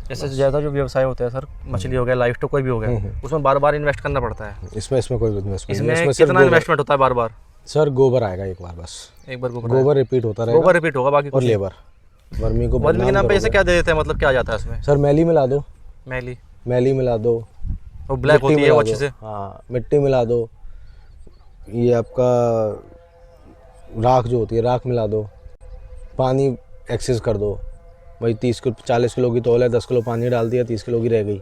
जैसे ज़्यादा जो व्यवसाय होते हैं सर, मछली हो गया, लाइफ स्टॉक कोई भी हो गया, उसमें बार बार इन्वेस्ट करना पड़ता है। इसमें कोई इन्वेस्टमेंट नहीं है। इसमें कितना इन्वेस्टमेंट होता है बार बार? सर गोबर आएगा एक बार, बस एक बार गोबर रिपीट होता रहेगा, गोबर रिपीट होगा, बाकी और लेबर वर्मी को वर्मी के नाम पे जैसे क्या दे देते हैं, मतलब क्या आ जाता है इसमें? सर मैली मिला दो, मैली मिला दो, वो ब्लैक होती है वो अच्छे से। हाँ मिट्टी मिला दो, ये आपका राख जो होती है राख मिला दो, पानी एक्सेस कर दो। भाई 40 किलो की तौल है, 10 किलो पानी डाल दिया, 30 किलो की रह गई।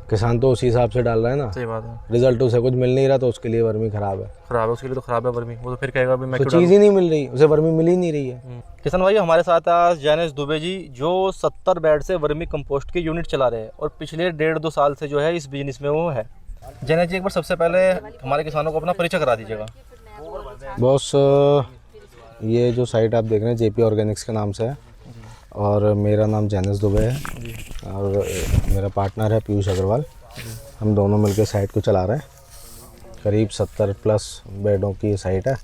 किसान तो उसी हिसाब से डाल रहा है ना। सही बात है। रिजल्ट उसे कुछ मिल नहीं रहा तो उसके लिए वर्मी खराब है उसके लिए तो खराब है वर्मी। वो तो फिर कहेगा भी मैं तो चीज़ ही नहीं मिल रही, उसे वर्मी मिल ही नहीं रही है। किसान भाई हमारे साथ आज जैनेश दुबे जी, जो 70 बेड से वर्मी कंपोस्ट की यूनिट चला रहे हैं और पिछले 1.5-2 साल से जो है इस बिजनेस में वो है। जैनेश जी, एक बार सबसे पहले हमारे किसानों को अपना परिचय करा दीजिएगा। बॉस, ये जो साइट आप देख रहे हैं जेपी ऑर्गेनिक्स के नाम से है, और मेरा नाम जैनेश दुबे है, और मेरा पार्टनर है पीयूष अग्रवाल। हम दोनों मिलकर साइट को चला रहे हैं। करीब 70+ बेडों की साइट है,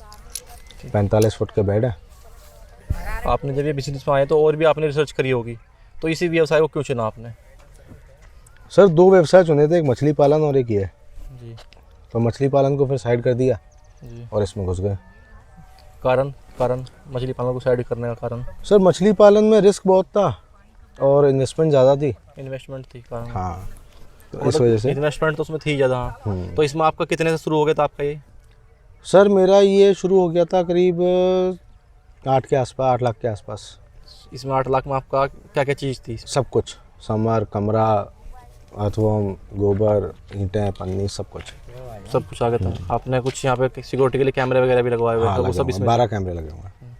45 फुट के बेड है। आपने जब ये बिजनेस में आए तो और भी आपने रिसर्च करी होगी, तो इसी व्यवसाय को क्यों चुना आपने? सर 2 व्यवसाय चुने थे, एक मछली पालन और एक ये जी। तो मछली पालन को फिर साइड कर दिया जी। और इसमें घुस गए। कारण मछली पालन को साइड करने का कारण? सर मछली पालन में रिस्क बहुत था और इन्वेस्टमेंट ज़्यादा थी। इन्वेस्टमेंट थी कारण? हाँ, तो इस वजह से इन्वेस्टमेंट तो उसमें थी ज़्यादा। तो इसमें आपका कितने से शुरू हो गया था आपका ये? सर मेरा ये शुरू हो गया था करीब 8 के आसपास, 8 लाख के आसपास। इसमें 8 लाख में आपका क्या क्या चीज़ थी? सब कुछ, समर, कमरा, अर्थवॉर्म, गोबर, ईंटें, पन्नी, सब कुछ आ गया था। आपने कुछ यहाँ पे सिक्योरिटी के लिए कैमरे वगैरह भी लगवाए हुए? हाँ, तो वो सब इसमें 12 कैमरे लगे हुए हैं।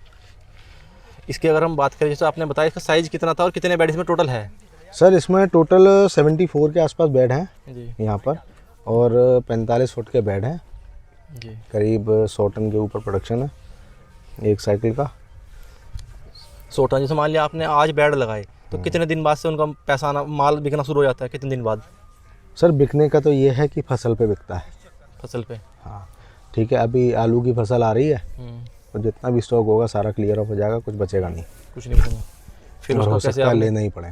इसकी अगर हम बात करें, जैसे आपने बताया इसका साइज़ कितना था और कितने बेड इसमें टोटल है? सर इसमें टोटल 74 के आसपास बेड हैं जी। यहाँ पर, और 45 फुट के बेड हैं जी। करीब 100 टन के ऊपर प्रोडक्शन है एक साइकिल का। 100 टन। जैसे मान लिया आपने आज बेड लगाए तो कितने दिन बाद से उनका पैसा आना, माल बिकना शुरू हो जाता है? कितने दिन बाद? सर बिकने का तो ये है कि फसल पे बिकता है। फसल पे? हाँ ठीक है, अभी आलू की फसल आ रही है तो जितना भी स्टॉक होगा सारा क्लियर ऑफ हो जाएगा, कुछ बचेगा नहीं। कुछ नहीं बचेगा। फिर और उसको हो कैसे सकता है लेना ही पड़े।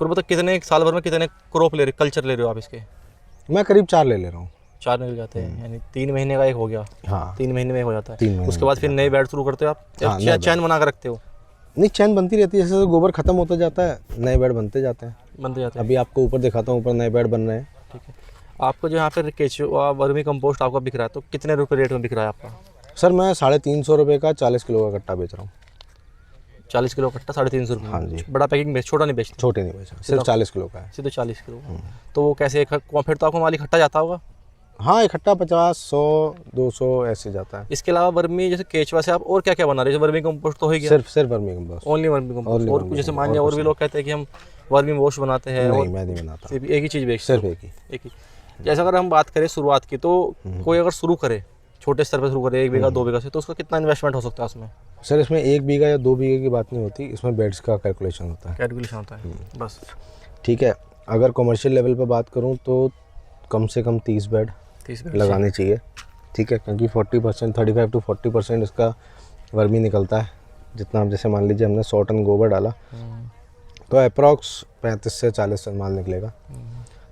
मतलब कितने साल भर में कितने क्रॉप ले रहे, कल्चर ले रहे हो आप इसके? मैं करीब 4 ले रहा हूँ। 4 निकल जाते हैं, यानी 3 महीने का एक हो गया। हाँ 3 महीने में एक हो जाता है। 3 महीने उसके बाद फिर नए बेड शुरू करते हो आप? हाँ, या चैन बना कर रखते हो? नहीं, चैन बनती रहती है, जैसे गोबर खत्म होता जाता है नए बेड बनते जाते हैं। बनते जाते हैं। अभी आपको ऊपर दिखाता हूँ, ऊपर नए बेड बन रहे हैं। ठीक है। आपको जो यहाँ पर केचुआ वर्मी कंपोस्ट आपका बिक रहा है, तो कितने रुपये रेट में बिक रहा है आपका? सर मैं 350 रुपये का 40 किलो का कट्टा बेच रहा हूँ। 40 किलो कट्टा 350 रुपये? हाँ जी। बड़ा पैकिंग छोटा नहीं बेचते? छोटे नहीं बेच रहा, सिर्फ 40 किलो का है। सीधे 40 किलो। तो वो कैसे फिर तो आपको माल इकट्ठा जाता होगा? हाँ इकट्ठा 50, 100, 200 ऐसे जाता है। इसके अलावा वर्मी जैसे केचुआ से आप और क्या क्या बना रहे हैं? जैसे वर्मी कंपोस्ट तो हो गया, सिर्फ vermi compost, only vermi compost. और कुछ जैसे मान लिया और भी लोग कहते हैं कि हम वर्मी वॉश बनाते हैं? नहीं, मैं नहीं बनाता, सिर्फ एक ही चीज़ बेचते? सिर्फ एक ही। जैसे अगर हम बात करें शुरुआत की, तो कोई अगर शुरू करे, छोटे स्तर पर शुरू करे, 1 बीघा 2 बीघा से, तो उसका कितना इन्वेस्टमेंट हो सकता है उसमें? सर इसमें 1 बीघा या 2 बीघे की बात नहीं होती, इसमें बेड्स का कैलकुलेशन होता है। कैलकुलेशन होता है बस। ठीक है, अगर कमर्शियल लेवल पर बात करूँ तो कम से कम 30 बेड लगाने चाहिए। ठीक है, क्योंकि 40%, 35 to 40% इसका वर्मी निकलता है। जितना आप जैसे मान लीजिए हमने 100 टन गोबर डाला तो अप्रॉक्स 35 से 40 टन माल निकलेगा।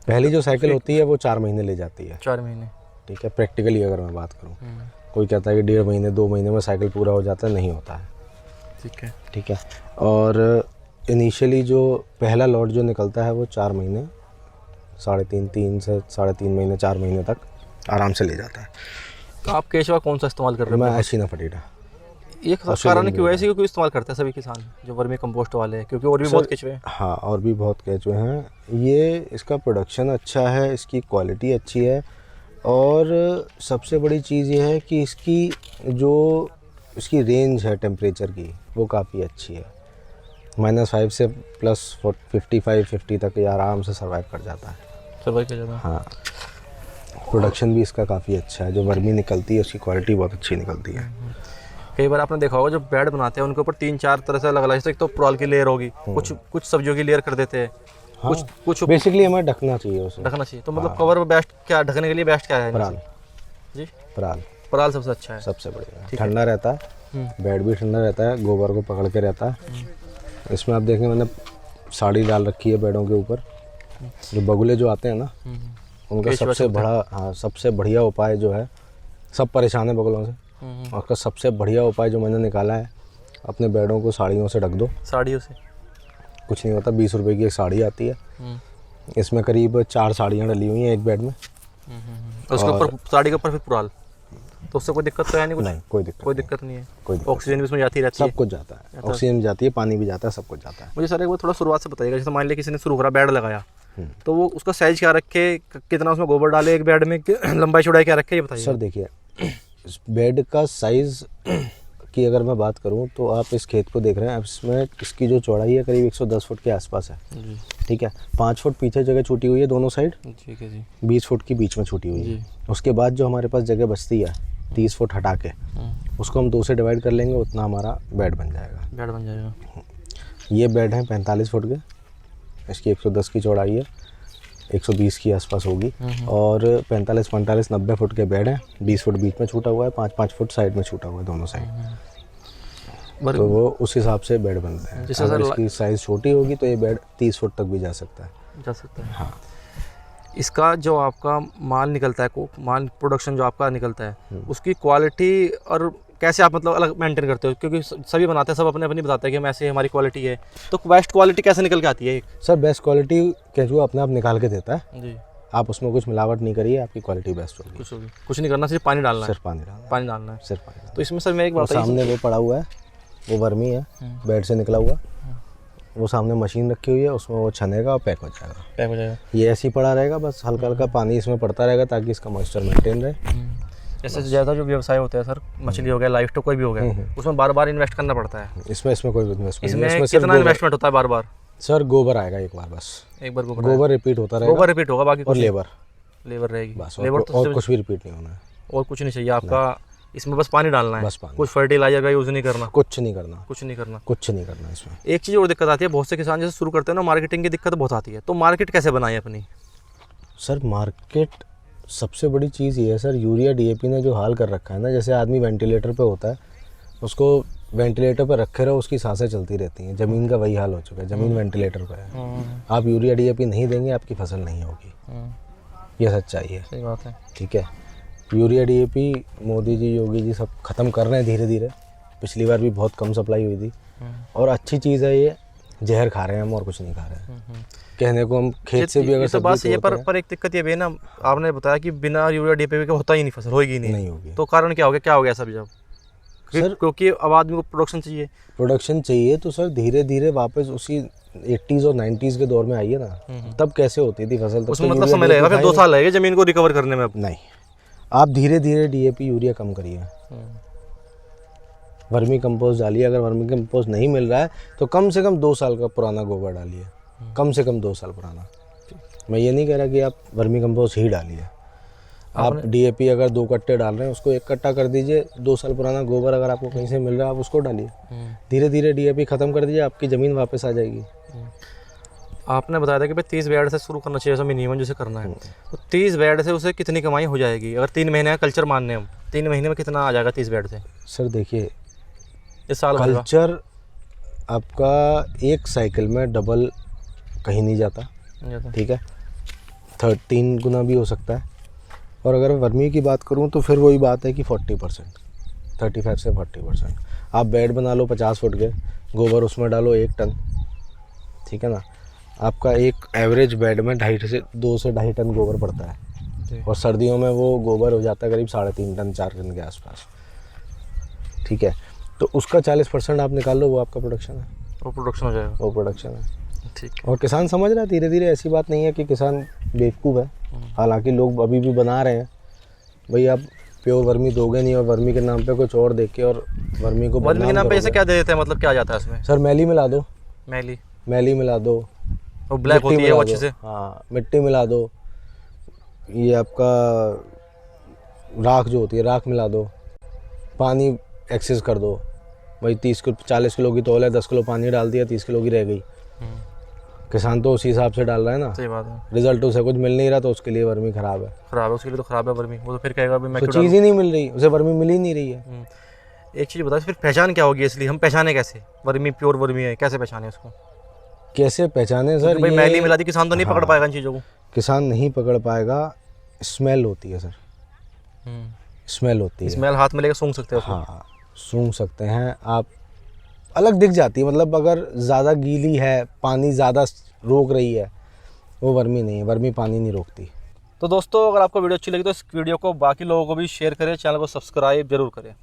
पहली जो साइकिल होती है वो 4 महीने ले जाती है। 4 महीने? ठीक है, प्रैक्टिकली अगर मैं बात करूँ, कोई कहता है कि 1.5 महीने 2 महीने में साइकिल पूरा हो जाता है, नहीं होता है। ठीक है, और इनिशियली जो पहला लॉट जो निकलता है वो 4 महीने, 3.5 से 3.5 महीने, 4 महीने तक आराम से ले जाता है। तो आप केचुआ कौन सा इस्तेमाल कर रहे हो? मैं एशिना फटीटा। ये कारण क्यों है, इसी को क्यों इस्तेमाल करते हैं सभी किसान जो वर्मी कंपोस्ट वाले हैं? क्योंकि और भी बहुत केचुए हैं। हाँ, और भी बहुत केचुए हैं। ये इसका प्रोडक्शन अच्छा है, इसकी क्वालिटी अच्छी है, और सबसे बड़ी चीज़ ये है कि इसकी रेंज है टेम्परेचर की, वो काफ़ी अच्छी है। -5 से +55, 50 तक ये आराम से सर्वाइव कर जाता है। सर्वाइव कर जाता है? हाँ, प्रोडक्शन भी इसका काफ़ी अच्छा है। जो वर्मी निकलती है उसकी क्वालिटी बहुत अच्छी निकलती है। कई बार आपने देखा होगा जो बेड बनाते हैं उनके ऊपर 3-4 तरह से अलग अलग, जैसे एक तो पुराल की लेयर होगी, कुछ सब्जियों की लेयर कर देते हैं। हाँ, कुछ बेसिकली हमें ढकना चाहिए उसे। ढकना चाहिए। तो मतलब कवर बेस्ट क्या ढकने के लिए बेस्ट क्या है? पराल जी, पराल सबसे अच्छा है, सबसे बढ़िया। ठंडा रहता है, बेड भी ठंडा रहता है, गोबर को पकड़ के रहता है। इसमें आप देखें मैंने साड़ी डाल रखी है बेडों के ऊपर। जो बगुले जो आते हैं ना, उनका सबसे बड़ा, हाँ, सबसे बढ़िया उपाय जो है, सब परेशान है बगुलों से, और उसका सबसे बढ़िया उपाय जो मैंने निकाला है, अपने बेडों को साड़ियों से ढक दो। साड़ियों से कुछ नहीं होता, 20 रुपए की एक साड़ी आती है, इसमें करीब 4 साड़ियाँ डली हुई हैं एक बेड में। उसके ऊपर, साड़ी के ऊपर फिर पुराल, तो उससे कोई दिक्कत तो है नहीं? कुछ नहीं, कोई दिक्कत नहीं है। कोई दिक्कत ऑक्सीजन भी उसमें जाती रहती है? सब कुछ जाता है, ऑक्सीजन जाती है, पानी भी जाता है, सब कुछ जाता है। मुझे सर एक बार थोड़ा शुरुआत से बताइएगा, जैसे मान लिया किसी ने शुरू करा, बेड लगाया, तो वो उसका साइज क्या रखे, कितना उसमें गोबर डाले एक बेड में, लंबाई चौड़ाई क्या रखे, ये बताइए। सर देखिए, इस बेड का साइज़ की अगर मैं बात करूं तो आप इस खेत को देख रहे हैं, इसमें इसकी जो चौड़ाई है करीब 110 फुट के आसपास है जी। ठीक है, 5 फुट पीछे जगह छूटी हुई है दोनों साइड, ठीक है जी। 20 फुट की बीच में छूटी हुई है। उसके बाद जो हमारे पास जगह बचती है 30 फुट हटा के, उसको हम 2 से डिवाइड कर लेंगे, उतना हमारा बेड बन जाएगा। ये बेड है 45 फुट के, इसकी 110 की चौड़ाई है, 120 की आसपास होगी, और 45 90 फुट के बेड हैं, 20 फुट बीच में छूटा हुआ है, 5 फुट साइड में छूटा हुआ है दोनों साइड। तो वो उस हिसाब से बेड बनते हैं। अगर इसकी साइज़ छोटी होगी तो ये बेड 30 फुट तक भी जा सकता है। हाँ। इसका जो आपका माल निकलता है, माल प्रोडक्शन जो आपका निकलता है, उसकी क्वालिटी और कैसे आप मतलब अलग मेंटेन करते हो? क्योंकि सभी बनाते हैं, सब अपने अपनी बताते हैं कि हम ऐसे हमारी क्वालिटी है, तो बेस्ट क्वालिटी कैसे निकल के आती है? सर बेस्ट क्वालिटी केंचुआ अपने आप निकाल के देता है जी। आप उसमें कुछ मिलावट नहीं करिए, आपकी क्वालिटी बेस्ट होगी। कुछ नहीं करना, सिर्फ पानी डालना है। सिर्फ पानी डालना है, सिर्फ पानी। तो इसमें सर मैं एक बात, सामने वो पड़ा हुआ है, वो वर्मी है बेड से निकला हुआ, वो सामने मशीन रखी हुई है, उसमें वो छनेगा और पैक हो जाएगा। ये ऐसे ही पड़ा रहेगा, बस हल्का हल्का पानी इसमें पड़ता रहेगा ताकि इसका मॉइस्चर मेंटेन रहे। जैसे ज़्यादा जो व्यवसाय होते हैं सर, मछली हो गया, लाइफ तो कोई भी हो गया, उसमें बार बार इन्वेस्ट करना पड़ता है। इसमें कोई इन्वेस्टमेंट नहीं। इसमें कितना इन्वेस्टमेंट होता है बार बार? सर गोबर आएगा एक बार, बस एक बार गोबर रिपीट होता रहेगा, गोबर रिपीट होगा, बाकी और लेबर रहेगी बस, और कुछ भी रिपीट नहीं होना है, और कुछ नहीं चाहिए आपका। इसमें बस पानी डालना है, बस पानी, कुछ फर्टिलाइजर का यूज़ नहीं करना, कुछ नहीं करना इसमें। एक चीज़ और दिक्कत आती है, बहुत से किसान जैसे शुरू करते हैं ना, मार्केटिंग की दिक्कत बहुत आती है, तो मार्केट कैसे बनाए अपनी? सर मार्केट सबसे बड़ी चीज़ ये है सर, यूरिया डीएपी ने जो हाल कर रखा है ना, जैसे आदमी वेंटिलेटर पे होता है, उसको वेंटिलेटर पे रखे रहो, उसकी सांसें चलती रहती हैं, ज़मीन का वही हाल हो चुका है, ज़मीन वेंटिलेटर पे है। आप यूरिया डीएपी नहीं देंगे, आपकी फसल नहीं होगी, ये सच्चाई है। सही बात है। ठीक है, यूरिया डीएपी मोदी जी, योगी जी सब ख़त्म कर रहे हैं धीरे धीरे। पिछली बार भी बहुत कम सप्लाई हुई थी, और अच्छी चीज़ है ये, जहर खा रहे हैं हम और कुछ नहीं खा रहे हैं। कहने को हम खेत से भी अगर तो बात ये पर एक दिक्कत ये भी है ना, आपने बताया कि बिना यूरिया डीएपी के होता ही नहीं, फसल होगी नहीं होगी। तो कारण क्या हो गया सब? जब सर क्योंकि अब आदमी को प्रोडक्शन चाहिए, तो सर धीरे धीरे वापस उसी 80s और 90s के दौर में आइए ना, तब कैसे होती थी फसल? उसमें मतलब समय लगेगा, फिर 2 साल लगेगा जमीन को रिकवर करने में। नहीं, आप धीरे धीरे डीएपी यूरिया कम करिए, वर्मी कंपोस्ट डालिए। अगर वर्मी कंपोस्ट नहीं मिल रहा है तो कम से कम 2 साल का पुराना गोबर डालिए, कम से कम 2 साल पुराना। मैं ये नहीं कह रहा कि आप वर्मी कंपोस्ट ही डालिए, आप डीएपी अगर 2 कट्टे डाल रहे हैं, उसको 1 कट्टा कर दीजिए, 2 साल पुराना गोबर अगर आपको कहीं से मिल रहा है आप उसको डालिए। धीरे धीरे डीएपी ख़त्म कर दीजिए, आपकी ज़मीन वापस आ जाएगी। आपने बताया था कि भाई 30 बेड से शुरू करना चाहिए, ऐसा मिनिमम जैसे करना है, तो 30 बेड से उसे कितनी कमाई हो जाएगी? अगर 3 महीने का कल्चर मानने हम, 3 महीने में कितना आ जाएगा 30 बेड से? सर देखिए, इस साल कल्चर आपका एक साइकिल में डबल कहीं नहीं जाता, ठीक है, 13 गुना भी हो सकता है। और अगर वर्मी की बात करूं तो फिर वही बात है कि 40%, 35 से 40%। आप बेड बना लो 50 फुट के, गोबर उसमें डालो 1 टन, ठीक है ना, आपका एक एवरेज बेड में 2.5 से 2.5 टन गोबर पड़ता है, और सर्दियों में वो गोबर हो जाता है करीब 3.5 टन 4 टन के आसपास, ठीक है। तो उसका 40% आप निकाल लो, वो आपका प्रोडक्शन है, वो प्रोडक्शन हो जाएगा, वो प्रोडक्शन है, ठीक। और किसान समझ रहा है धीरे धीरे, ऐसी बात नहीं है कि किसान बेवकूफ़ है। हालांकि लोग अभी भी बना रहे हैं, भाई आप प्योर वर्मी दोगे नहीं, और वर्मी के नाम पे कुछ और देख के, और वर्मी को वर्मी के नाम पे ऐसे क्या दे देते हैं, मतलब क्या जाता है इसमें? सर मैली मिला दो, मैली मिला दो, और ब्लैक होती है वो अच्छे से, हाँ, मिट्टी मिला दो, ये आपका राख जो होती है राख मिला दो, पानी एक्सेस कर दो, भाई 40 किलो की तौल है, 10 किलो पानी डाल दिया, 30 किलो की रह गई। किसान तो उसी हिसाब से डाल रहा है ना, सही बात है। रिजल्ट उसे कुछ मिल नहीं रहा तो उसके लिए वर्मी खराब है, उसके लिए तो खराब है वर्मी, वो तो फिर कहेगा मैं तो चीज़ ही नहीं मिल रही, उसे वर्मी मिल ही नहीं रही है। एक चीज़ बता, फिर पहचान क्या होगी, इसलिए हम पहचाने कैसे वर्मी प्योर वर्मी है, कैसे पहचाने उसको? कैसे पहचाने सर? भाई ये मैली मिला दी, किसान तो नहीं पकड़ हाँ, पाएगा इन चीज़ों को। किसान नहीं पकड़ पाएगा। स्मेल होती है सर, स्मेल होती है। स्मेल हाथ में लेके सूंघ सकते हो उसको। हाँ, सूंघ सकते हैं आप, अलग दिख जाती है। मतलब अगर ज़्यादा गीली है, पानी ज़्यादा रोक रही है, वो वर्मी नहीं है, वर्मी पानी नहीं रोकती। तो दोस्तों, अगर आपको वीडियो अच्छी लगी तो इस वीडियो को बाकी लोगों को भी शेयर करें, चैनल को सब्सक्राइब जरूर करें।